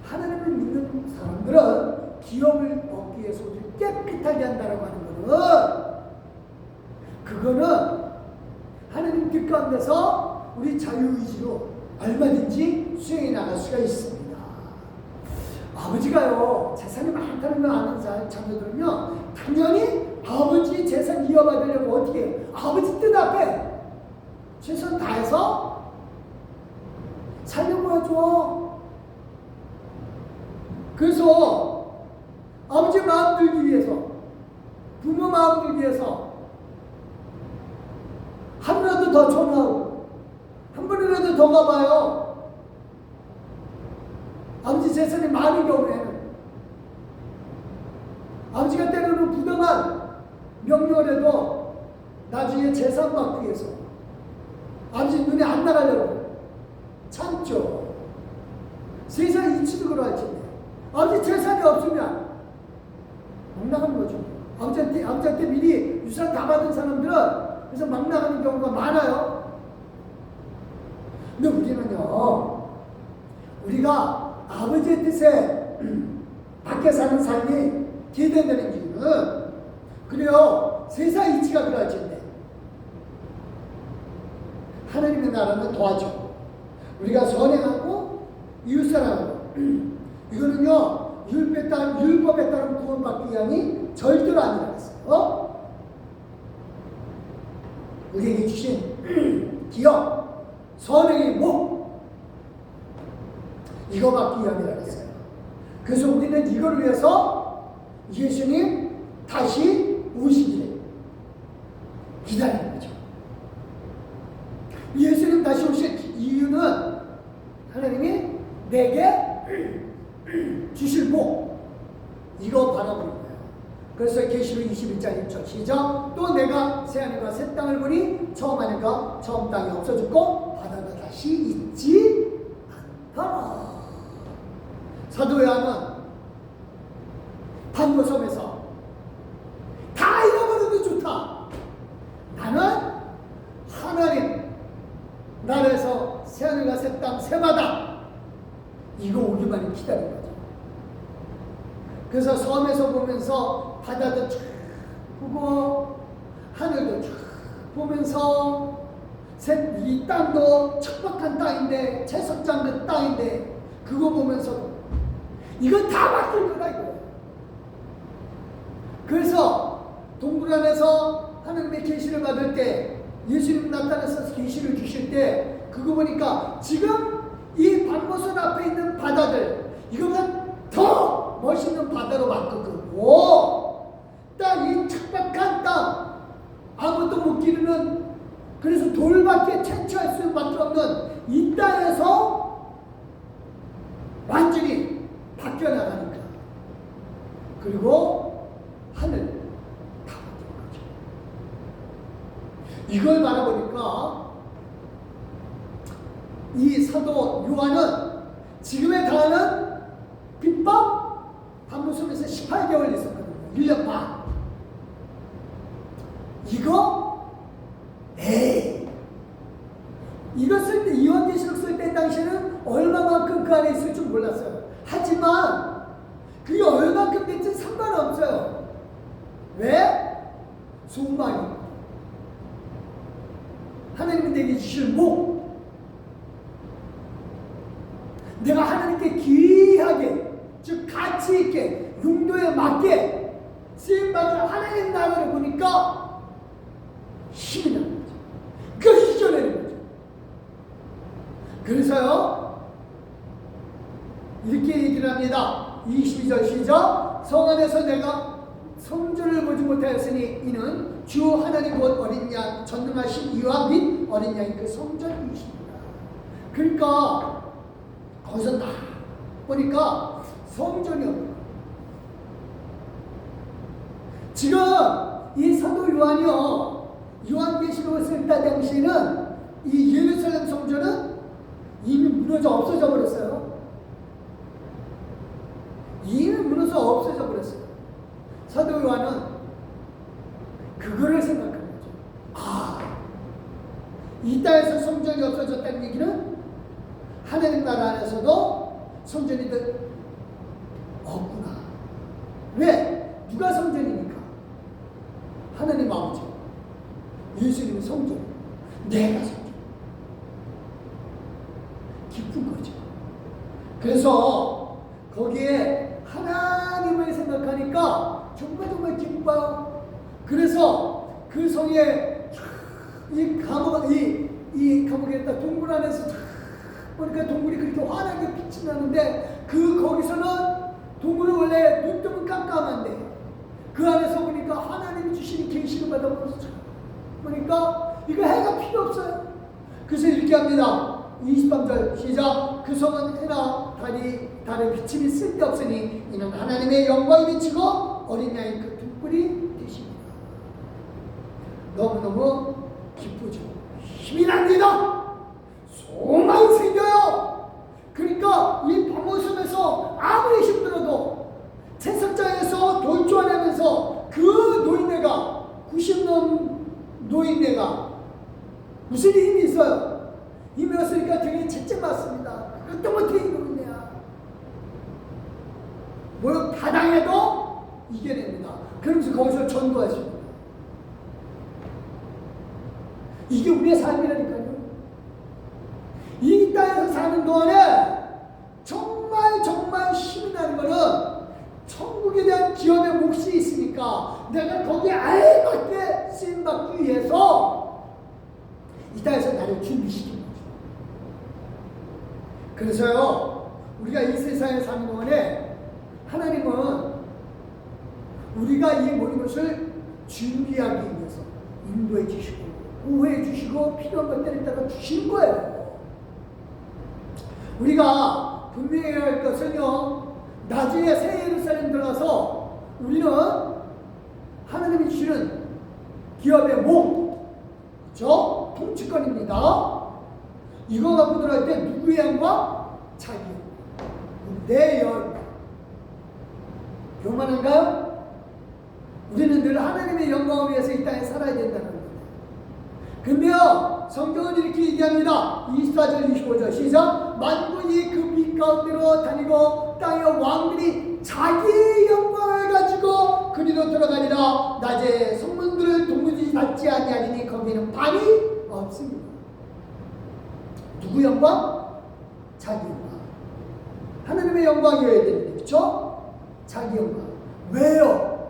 하나님을 믿는 사람들은 기업을 얻기 위해서 우리를 깨끗하게 한다라고 하는 것은 그거는 하나님 뜻 가운데서 우리 자유의지로 얼마든지 수행해 나갈 수가 있습니다. 아버지가요 재산이 많다는 걸 아는 자녀들은요 당연히 아버지 재산 이어받으려고 어떻게 해요? 아버지 뜻 앞에 최선 다해서 살려고 하죠. 그래서 아버지 마음 들기 위해서 부모 마음 들기 위해서 하루라도 더 전화하고 한 번이라도 더 가봐요. 아버지 재산이 많은 경우에는 아버지가 때로는 부당한 명령을 해도 나중에 재산 받기 위해서 아버지 눈에 안 나가려고 참죠. 세상 이치도 그러할지인데 아버지 재산이 없으면 막 나가는 거죠. 아버지한테 미리 유산 다 받은 사람들은 그래서 막 나가는 경우가 많아요. 근데 우리는요 우리가 아버지의 뜻에 밖에 사는 삶이 기대되는 이유는 그래요 세상 이치가 그러할지인데 하나님의 나라는 더하죠. 우리가 선행하고 이웃사랑하고 이거는요 율법에 따른 구원받기 위함이 절대로 아니라고 했어요. 우리에게 주신 기업 선행의 목 이거 받기 위함이라 했어요. 그래서 우리는 이걸 위해서 예수님 다시 오시기를 기다리는 거죠. 예수님 다시 오실 이유는 하나님이 내게 주실 복 이거 바라보는 거예요. 그래서 계시록 21장 1절 시작. 또 내가 새하늘과 새 땅을 보니 처음 하늘과 처음 땅이 없어졌고 바다가 다시 있지 않더라. 사도 요한은 반모섬에서 다 잃어버려도 좋다. 나는 하나님 나라에서 새하늘과 새 땅 새 바다 이거 오기만을 기다린 거죠. 그래서 섬에서 보면서 바다도 쫙 보고 하늘도 쫙 보면서 이 땅도 척박한 땅인데 채석장 그 땅인데 그거 보면서 이건 다 바뀔 거다 이거예요. 그래서 동굴 안에서 하나님의 계시를 받을 때 예수님 나타나서 계시를 주실 때 그거 보니까 지금 이 반모선 앞에 있는 바다들 이거보다 더 멋있는 바다로 바꾸고 딱 이 척박한 땅 아무것도 못 기르는 그래서 돌밖에 채취할 수밖에 없는 이 땅에서 완전히 바뀌어 나가니까 그리고 하늘 다 바뀌는 거죠. 이걸 바라보니까 이 사도 요한은 지금에 가는 빗밥 반모섬에서 18개월 있었거든요. 1년 반. 이거 이거 쓸 때 요한계시록 쓸 때 당시에는 얼마만큼 그 안에 있을 줄 몰랐어요. 하지만 그게 얼마만큼 됐든 상관없어요. 왜? 소망이 하나님이 내게 주실 복 내가 하나님께 귀하게 즉 가치 있게 용도에 맞게 쓰임받은 하나님 나라를 보니까 힘이 나는 거죠. 그걸 이겨내는 거죠. 그래서요 이렇게 얘기를 합니다. 22절 시작. 성 안에서 내가 성전을 보지 못하였으니 이는 주 하나님 곧 어린 양 전능하신 이와 및 어린 양이 그 성전이십니다. 그러니까 거기서 딱 보니까 성전이 없는 지금 이 사도 요한이요 요한계시록을 쓸 때 당시에는 이 예루살렘 성전은 이미 무너져 없어져 버렸어요. 이미 무너져 없어져 버렸어요. 사도 요한은 그거를 생각하는 거죠. 이 땅에서 성전이 없어졌다는 얘기는 하나님 나라 안에서도 성전이 없구나. 왜? 누가 성전이니까? 하나님 아버지. 예수님이 성전. 내가 성전. 기쁜 거죠. 그래서 거기에 하나님을 생각하니까 정말 기뻐요. 그래서 그 성에 이 감옥에 딱 동굴 안에서 보니까 동굴이 그렇게 환하게 빛이 나는데 거기서는 동굴은 원래 눈 뜨면 깜깜한데 그 안에서 보니까 하나님이 주신 계시를 받아보면서 보니까 이거 해가 필요 없어요. 그래서 이렇게 합니다. 23절 시작. 그 성은 해나 달의 비침이 쓸데없으니 이는 하나님의 영광이 비치고 어린 양의 그 등불이 되십니다. 너무너무 기쁘죠. 힘이 납니다. 소망이 생겨요. 그러니까 이 반모섬에서 아무리 힘들어도 채석장에서 돌 쪼아내면서 그 노인네가 90년 노인네가 무슨 힘이 있어요? 힘이 없으니까 되게 채찍 맞습니다. 그것도 못해 이 노인네야. 뭘 가당해도 이겨냅니다. 그러면서 거기서 전도하십니다. 이게 우리의 삶이라니까요. 이 땅에서 사는 동안에 정말 힘이 나는 거는 천국에 대한 기업의 몫이 있으니까 내가 거기에 알맞게 쓰임받기 위해서 이 땅에서 나를 준비시킨 거죠. 그래서요 우리가 이 세상에 사는 동안에 하나님은 우리가 이 모든 것을 준비하기 위해서 인도해 주시고 보호해 주시고 필요한 것들을 따라 주시는 거예요. 우리가 분명해야 할 것은요, 나중에 새 예루살렘 들어가서 우리는 하나님이 주시는 기업의 몸, 그렇죠? 통치권입니다. 이거 갖고 들어갈 때 누구의 영광? 자기 영광. 내 영광. 교만한가요? 우리는 늘 하나님의 영광을 위해서 이 땅에 살아야 된다는 겁니다. 근데요, 성경은 이렇게 얘기합니다. 24절 25절 시작. 만군이 그 빛 가운데로 다니고 땅의 왕들이 자기의 영광을 가지고 그리로 들어가니라. 낮에 성문들을 도무지 닫지 아니하리니 거기는 밤이 없습니다. 누구 영광? 자기 영광. 하나님의 영광이어야 되는데, 그렇죠? 자기 영광. 왜요?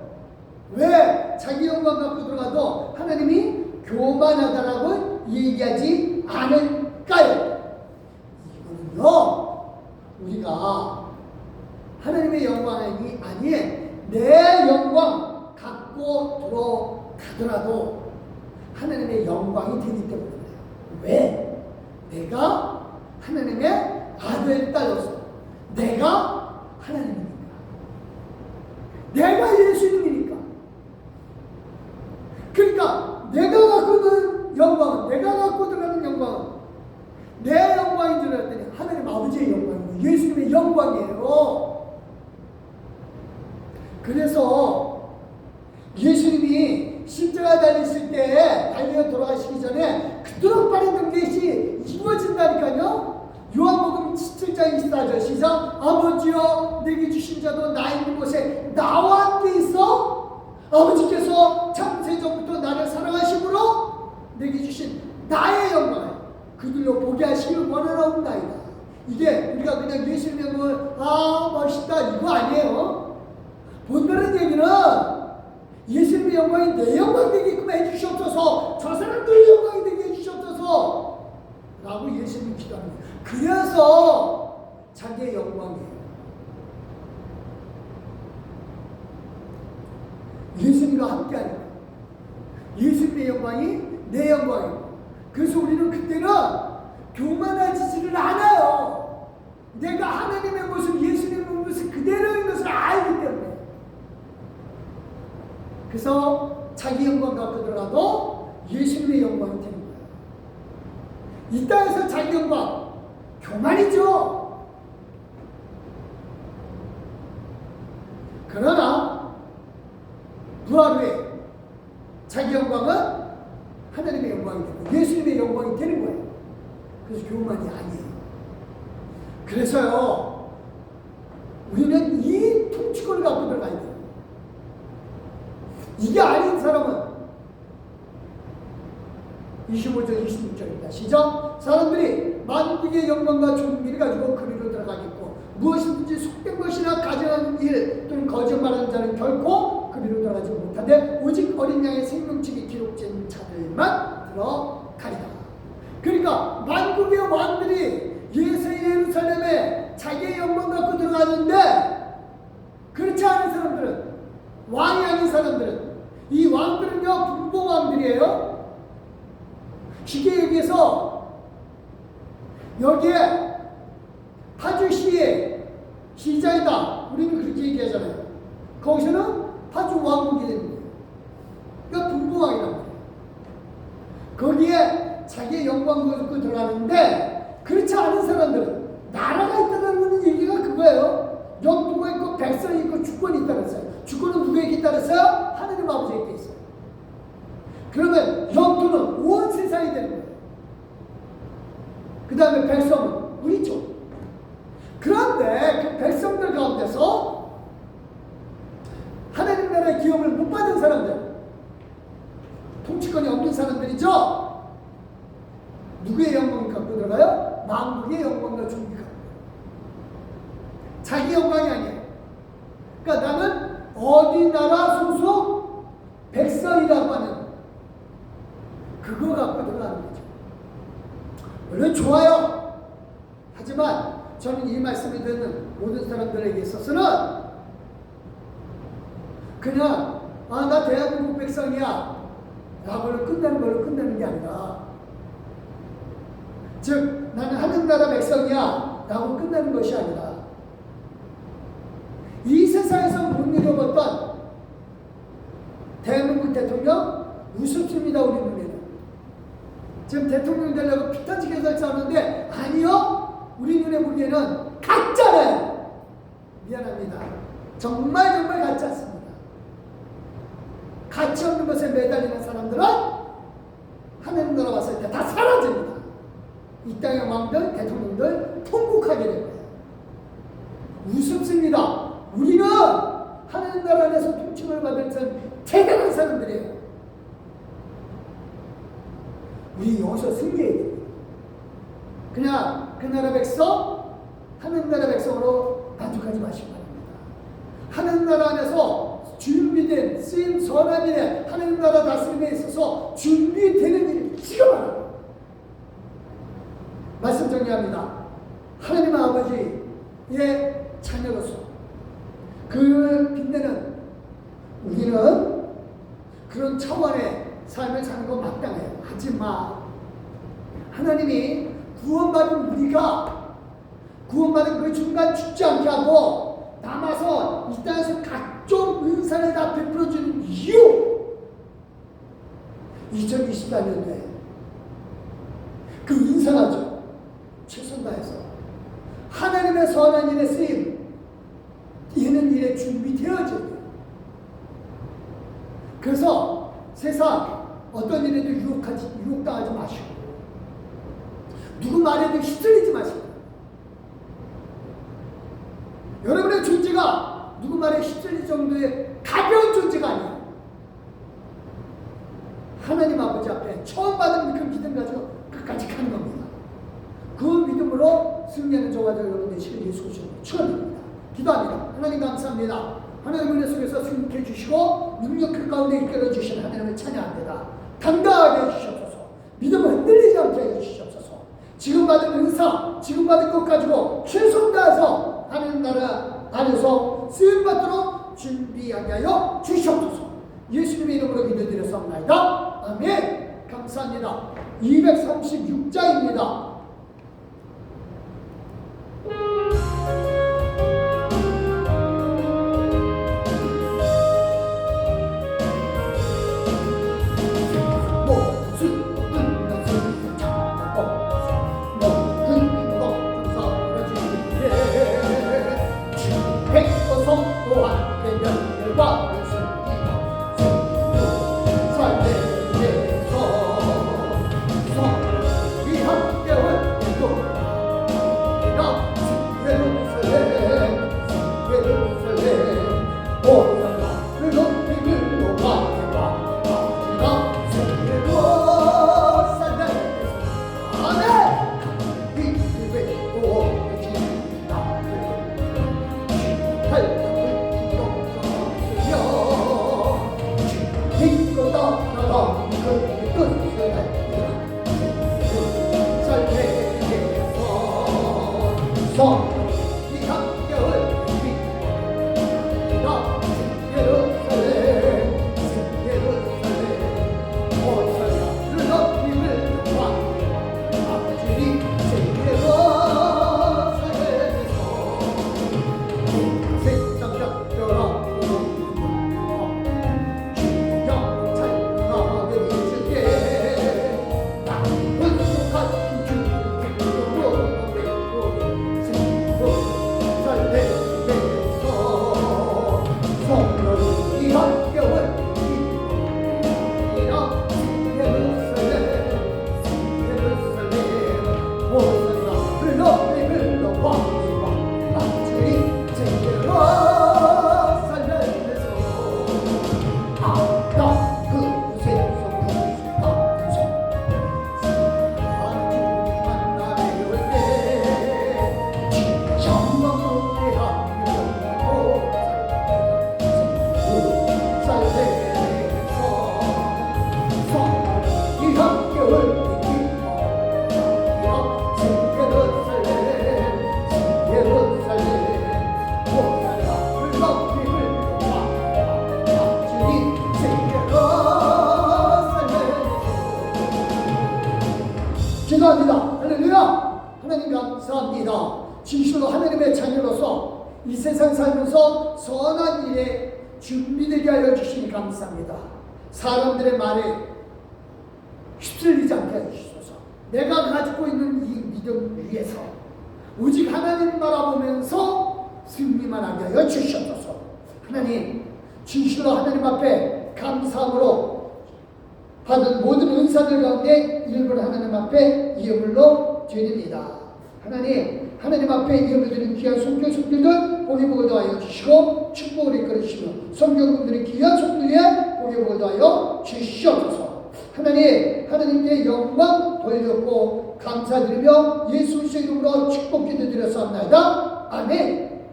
왜 자기 영광 갖고 들어가도 하나님이 교만하다라고 얘기하지 않을까요? 이거는요, 우리가 하나님의 영광이 아닌 내 영광 갖고 들어가더라도 하나님의 영광이 되기 때문이에요. 왜? 내가 하나님의 아들, 딸로서 내가 하나님이니까. 내가 예수님이니까. 그러니까 내가 갖고 있는 영광은, 내가 갖고 들어가는 영광은 내 영광인 줄 알았더니 하나님 아버지의 영광이고 예수님의 영광이에요. 그래서 예수님이 십자가 달리실 때, 달려 돌아가시기 전에 그토록 빠른 것이 이루어진다니까요. 요한복음 17장 24절 시작. 아버지여, 내게 주신 자도 나 있는 곳에 나와 함께 있어. 아버지께서 창세전부터 나를 사랑하심으로 내게 주신 나의 영광을 그들로 보게 하시길 원하나옵나이다. 이게 우리가 그냥 예수님의 영광을 멋있다 이거 아니에요. 본다는 얘기는 예수님의 영광이 내 영광이 되게끔 해주시옵소서, 저 사람들의 영광이 되게 해주시옵소서 라고 예수님이 기도합니다. 그래서 자기의 영광이에요. 예수님과 함께하니까 예수님의 영광이 내 영광이고, 그래서 우리는 그때는 교만해지지를 않아요. 내가 하나님의 모습, 예수님의 모습 그대로인 것을 알기 때문에. 그래서 자기 영광 갖고 들어가도 예수님의 영광이 되는 거예요. 이 땅에서 자기 영광 교만이죠. 그러나 부활 후에 자기 영광은 하나님의 영광이 되고 예수님의 영광이 되는 거예요. 그래서 교만이 아니에요. 그래서요, 우리는 이 통치권을 갖고 들어가야 돼요. 이게 아닌 사람은 25절 26절입니다. 시작. 사람들이 만국의 영광과 존귀를 가지고 그리로 들어가겠고 무엇이든지 속된 것이나 가증하는 일 또는 거짓말하는 자는 결코 그리로 들어가지 못하되 오직 어린 양의 생명책이 기록된 자들만 들어가리라. 그러니까 만국의 왕들이 예루살렘에 자기의 영광 갖고 들어가는데, 그렇지 않은 사람들은, 왕이 아닌 사람들은, 이 왕들은요 분봉왕들이에요. 쉽게 얘기해서 여기에 파주시의 시장이다, 우리는 그렇게 얘기하잖아요. 거기서는 파주 왕국이 되는 거예요. 그러니까 분봉왕이란 말이에요. 거기에 자기의 영광을 갖고 들어가는데, 그렇지 않은 사람들은 나라가 있다는 얘기가 그거예요. 영토가 있고 백성이 있고 주권이 있다고 했어요. 주권은 누구에게 있다고 했어요? 하느님 아버지에게 있어요. 그러면 영토는 온 세상이 되는 거예요. 그 다음에 백성은 우리죠. 그런데 그 백성들 가운데서 하나님 나라의 기업을 못 받은 사람들, 통치권이 없는 사람들이죠. 누구의 영광을 갖고 들어가요? 만국의 영광과 존귀가. 자기 영광이 아니에요. 그러니까 나는 어디 나라 소속 백성이라고 하는 그거 갖고 들어가는 거죠. 물론 좋아요. 하지만 저는 이 말씀을 듣는 모든 사람들에게 있어서는 그냥 나 대한민국 백성이야 라고는 끝나는 걸로 끝나는 게 아니라, 즉 나는 하늘나라 백성이야 라고 끝나는 것이 아니라, 이 세상에서 못 이뤄봤던 대한민국 대통령 우습습니다. 우리 눈에는 지금 대통령 되려고 피 터지게 설치하는데, 아니요, 우리 눈에 보기에는 가짜예요. 미안합니다. 정말 가짜 않습니다. 가치 없는 것에 매달리는 사람들은 하늘나라 왔을 때 다 사라집니다. 이 땅의 왕들, 대통령들 통곡하게 될 거예요. 우습습니다. 우리는 하늘나라 안에서 통칭을 받을 대단한 사람들이에요. 우리 여기서 승리해야 됩니다. 그냥 그 나라 백성, 하늘나라 백성으로 만족하지 마시기 바랍니다. 하늘나라 안에서 준비된 쓰임 선한일에 하늘나라 다스림에 있어서 준비되는 일 지금 하라. 말씀 정리합니다. 하나님 아버지의 자녀로서 그 빛내는 우리는 그런 차원의 삶을 사는 거 마땅해요. 하지만 하나님이 구원받은 우리가 구원받은 그 중간 죽지 않게 하고 남아서 이 땅에서 각종 은사를 다 베풀어주는 이유, 2024년도에 그 은사가죠. 최선 다해서 하나님의 선한 일에 쓰임, 이는 일에 준비되어져요. 그래서 세상 어떤 일에도 유혹당하지 마시고, 누구 말에도 휩쓸리지 마시고, 여러분의 존재가 누구 말에 휩쓸릴 정도의 가벼운 존재가 아니에요. 하나님 아버지 앞에 처음 받은 그 믿음 가지고 끝까지 가는 겁니다. 그 믿음으로 승리하는 저와 여러분 되시길 예수 그리스도로 축원합니다. 기도합니다. 하나님 감사합니다. 하나님 은혜 속에서 승리해 주시고 능력 그 가운데 이끌어 주시는 하나님을 찬양합니다. 당당하게 해주시옵소서. 믿음을 흔들리지 않게 해주시옵소서. 지금 받은 은사, 지금 받은 것 가지고 최선 다해서 하나님 나라 안에서 쓰임받도록 준비하게 하여 주시옵소서. 예수님의 이름으로 기도드렸사옵나이다. 아멘. 감사합니다. 236자입니다. 삶에 대해서 우리 함께 하나님의 자녀로서 이 세상 살면서 선한 일에 준비되게 하여 주시니 감사합니다. 사람들의 말에 휩쓸리지 않게 해주셔서 내가 가지고 있는 이 믿음 위에서 오직 하나님 바라보면서 승리만 하게 하여 주셔서 하나님 진실로 하나님 앞에 감사함으로 받은 모든 은사들 가운데 일부를 하나님 앞에 예물로 드립니다. 하나님 앞에 예물 드린 귀한 손교 손들들 복이 복을 더하여 주시고 축복을 이끌으시며 성경분들의 귀한 손들에 복이 복을 더하여 주시옵소서. 하나님께 영광 돌렸고 감사드리며 예수 그리스도의 이름으로 축복 기도드렸사옵나이다. 아멘.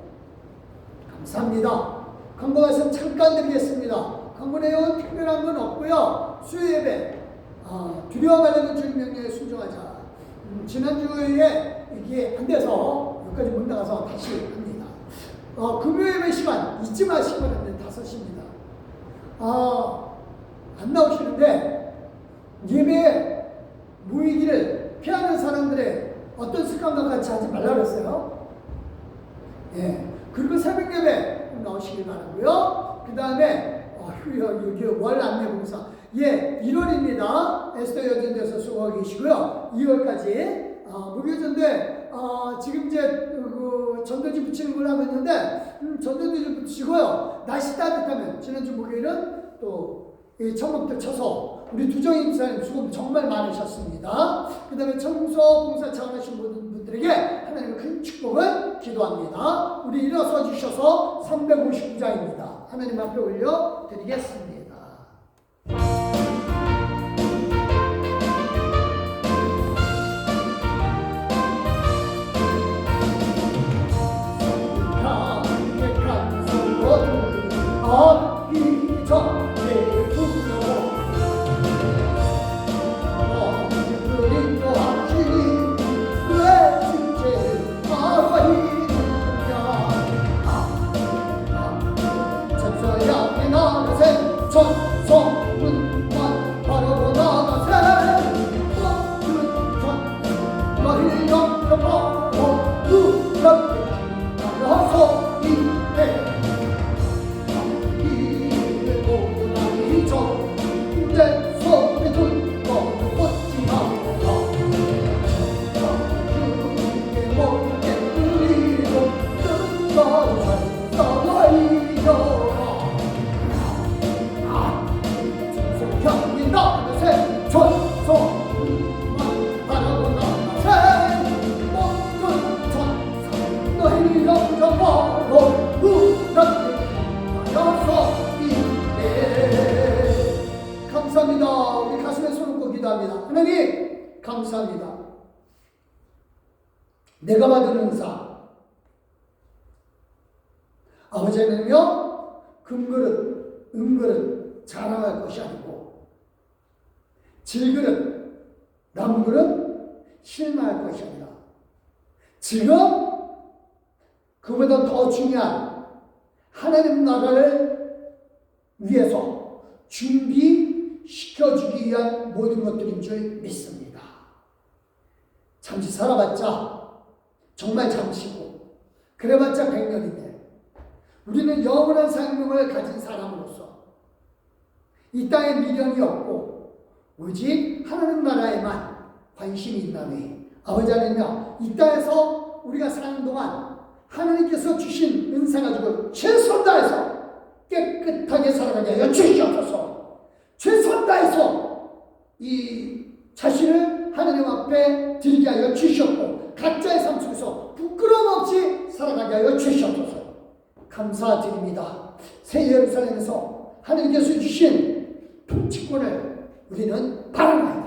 감사합니다. 광고 말씀 잠깐 드리겠습니다. 광고 내용은 특별한 건 없고요. 수요 예배 두려워 말라는 주님 명령에 순종하자. 지난주에 이게 안 돼서 여기까지 못 나가서 다시 합니다. 금요 예배 시간 잊지 마시기 바랍니다. 5시입니다. 안 나오시는데 예배에 모이기를 피하는 사람들의 어떤 습관과 같이 하지 말라 그랬어요. 예. 그리고 새벽 예배 나오시길 바라고요. 그 다음에 여기 월 안내 봉사 1월입니다. 에스더 여전대에서 수고하고 계시고요. 2월까지 목요전대 지금 이제 그 전도지 붙이는 걸 하고 있는데 전도지 붙이고요. 날씨 따뜻하면 지난주 목요일은 또 천목들 쳐서 우리 두정희 목사님 수고 정말 많으셨습니다. 그 다음에 청소 봉사 차원하신 모든 분들에게 하나님의 큰 축복을 기도합니다. 우리 일어서 주셔서 359장입니다. 하나님 앞에 올려 드리겠습니다. 감사합니다. 우리 가슴에 손을 꽂고 기도합니다. 하나님 감사합니다. 내가 받은 은사 아버지 하나님이여 금그릇 은그릇 자랑할 것이 아니고 질그릇 남그릇 실망할 것이 아니라 지금 그보다 더 중요한 하나님 나라를 위해서 준비시켜주기 위한 모든 것들인 줄 믿습니다. 잠시 살아봤자 정말 잠시고 그래봤자 100년인데 우리는 영원한 생명을 가진 사람으로서 이 땅에 미련이 없고 오직 하나님 나라에만 관심이 있다니 아버지 하나님이여 이 땅에서 우리가 사는 동안 하나님께서 주신 은사 가지고 최선 다해서 깨끗하게 살아가게 하여 주시옵소서. 최선 다해서 이 자신을 하나님 앞에 드리게 하여 주시옵고 각자의 삶 속에서 부끄러움 없이 살아가게 하여 주시옵소서. 감사드립니다. 새 예루살렘에서 하나님께서 주신 통치권을 우리는 바라나이다.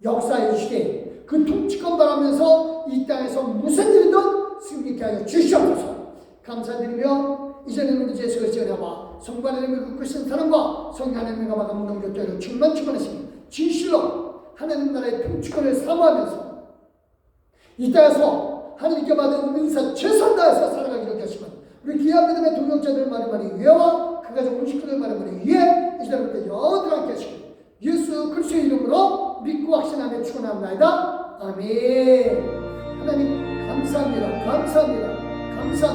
역사해 주시되 그 통치권 바라면서 이 땅에서 무슨 일이든 승리케 하여 주시옵소서. 감사드리며 이제는 우리 예수 그리스도의 은혜와 성부 하나님의 그 크신 사랑과 성령 하나님의 감동 교제로 충만하시니 진실로 하나님 나라의 통치권을 사모하면서 이 땅에서 하나님께 받은 은사 최선 다해서 살아가기로 하시면 우리 귀한 믿음의 동역자들 마리마리 위에와 그 가족 음식들을 마리마리 위에 이 시간부터 영원히 함께 하시고 예수 그리스도의 이름으로 믿고 확신하며 축원합니다. 아멘. 하나님 감사합니다. 감사합니다. 감사합니다.